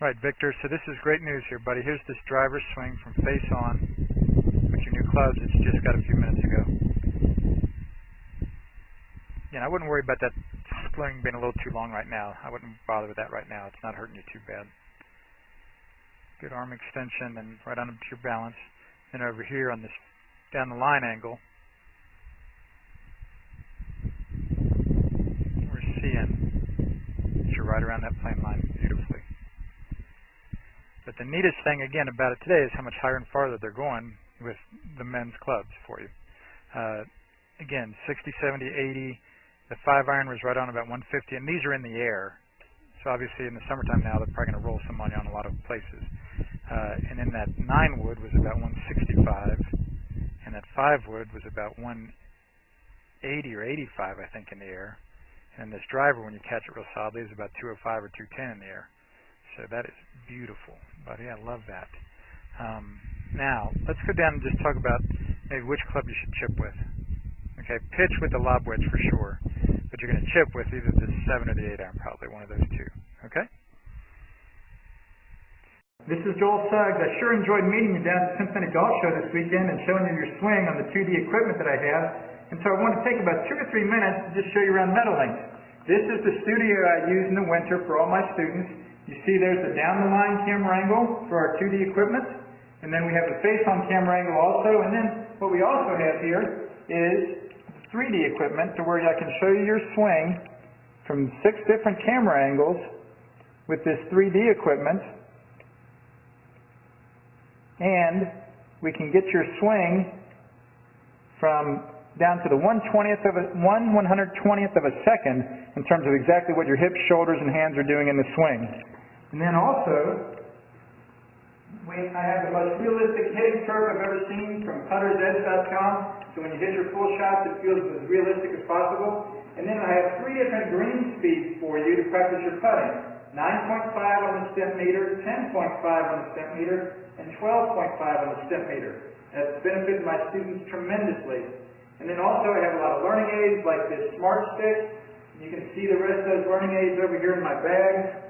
Right, Victor, so this is great news here, buddy. Here's this driver's swing from face on with your new clubs that you just got a few minutes ago. Yeah, I wouldn't worry about that swing being a little too long right now. I wouldn't bother with that right now. It's not hurting you too bad. Good arm extension and right on to your balance. Then over here on this down the line angle, we're seeing that you're right around that plane line beautifully. But the neatest thing, again, about it today is how much higher and farther they're going with the men's clubs for you. Again, 60, 70, 80. The 5-iron was right on about 150, and these are in the air. So obviously in the summertime now, they're probably going to roll some money on a lot of places. And then that 9-wood was about 165, and that 5-wood was about 180 or 85, I think, in the air. And this driver, when you catch it real solidly, is about 205 or 210 in the air. So that is beautiful, buddy. I love that. Now, let's go down and just talk about maybe which club you should chip with. Okay, pitch with the lob wedge for sure, but you're going to chip with either the 7 or the 8-iron, probably one of those two. Okay? This is Joel Suggs. I sure enjoyed meeting you down at the Cincinnati Golf Show this weekend and showing you your swing on the 2D equipment that I have. And so I want to take about 2 or 3 minutes to just show you around Meadowlinks. This is the studio I use in the winter for all my students. You see there's the down-the-line camera angle for our 2D equipment, and then we have the face-on camera angle also, and then what we also have here is 3D equipment to where I can show you your swing from 6 different camera angles with this 3D equipment, and we can get your swing from down to the 1/120th of a second in terms of exactly what your hips, shoulders, and hands are doing in the swing. And then also, I have the most realistic hitting curve I've ever seen from puttersedge.com. So when you hit your full shots, it feels as realistic as possible. And then I have 3 different green speeds for you to practice your putting. 9.5 on the step meter, 10.5 on the step meter, and 12.5 on the step meter. That's benefited my students tremendously. And then also I have a lot of learning aids like this Smart Stick. You can see the rest of those learning aids over here in my bag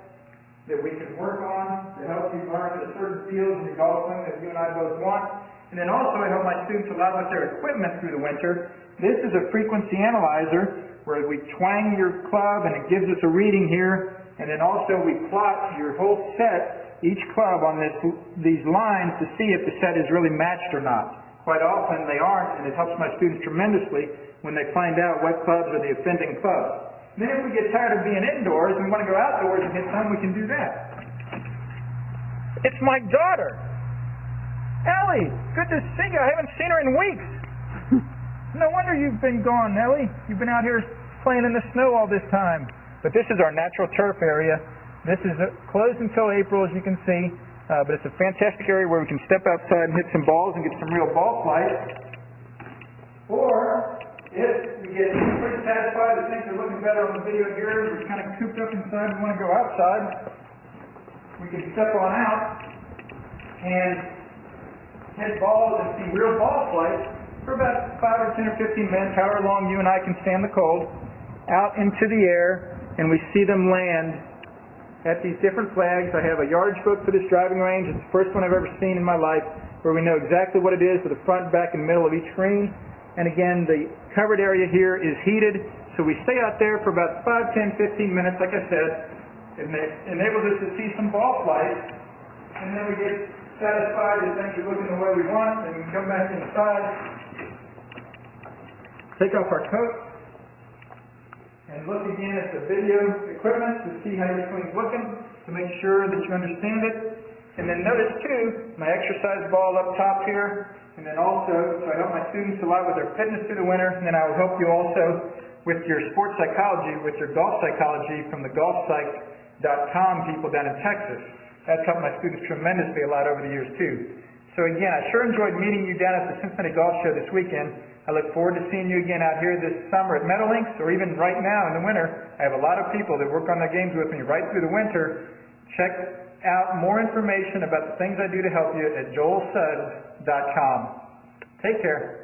that we can work on to help you learn the certain fields in the golf swing that you and I both want. And then also I help my students a lot with their equipment through the winter. This is a frequency analyzer where we twang your club and it gives us a reading here. And then also we plot your whole set, each club on these lines to see if the set is really matched or not. Quite often they aren't, and it helps my students tremendously when they find out what clubs are the offending clubs. Then if we get tired of being indoors and we want to go outdoors and hit some, we can do that. It's my daughter, Ellie. Good to see you. I haven't seen her in weeks. No wonder you've been gone, Ellie. You've been out here playing in the snow all this time. But this is our natural turf area. This is closed until April, as you can see. But it's a fantastic area where we can step outside and hit some balls and get some real ball flight. Or, if we get pretty satisfied that things are looking better on the video here, we're kind of cooped up inside and want to go outside, we can step on out and hit balls and see real ball flight for about 5 or 10 or 15 minutes, however long you and I can stand the cold, out into the air, and we see them land at these different flags. I have a yardage book for this driving range. It's the first one I've ever seen in my life where we know exactly what it is with the front, back, and middle of each green. And again, the covered area here is heated, so we stay out there for about 5, 10, 15 minutes, like I said. It enables us to see some ball flight, and then we get satisfied that things are looking the way we want, and we come back inside, take off our coat, and look again at the video equipment to see how your swing's looking, to make sure that you understand it. And then notice too, my exercise ball up top here, and then also, so I help my students a lot with their fitness through the winter, and then I will help you also with your sports psychology, with your golf psychology from the golfpsych.com people down in Texas. That's helped my students tremendously a lot over the years too. So again, I sure enjoyed meeting you down at the Cincinnati Golf Show this weekend. I look forward to seeing you again out here this summer at Meadowlinks, or even right now in the winter. I have a lot of people that work on their games with me right through the winter. Check out more information about the things I do to help you at joelsuggs.com. Take care.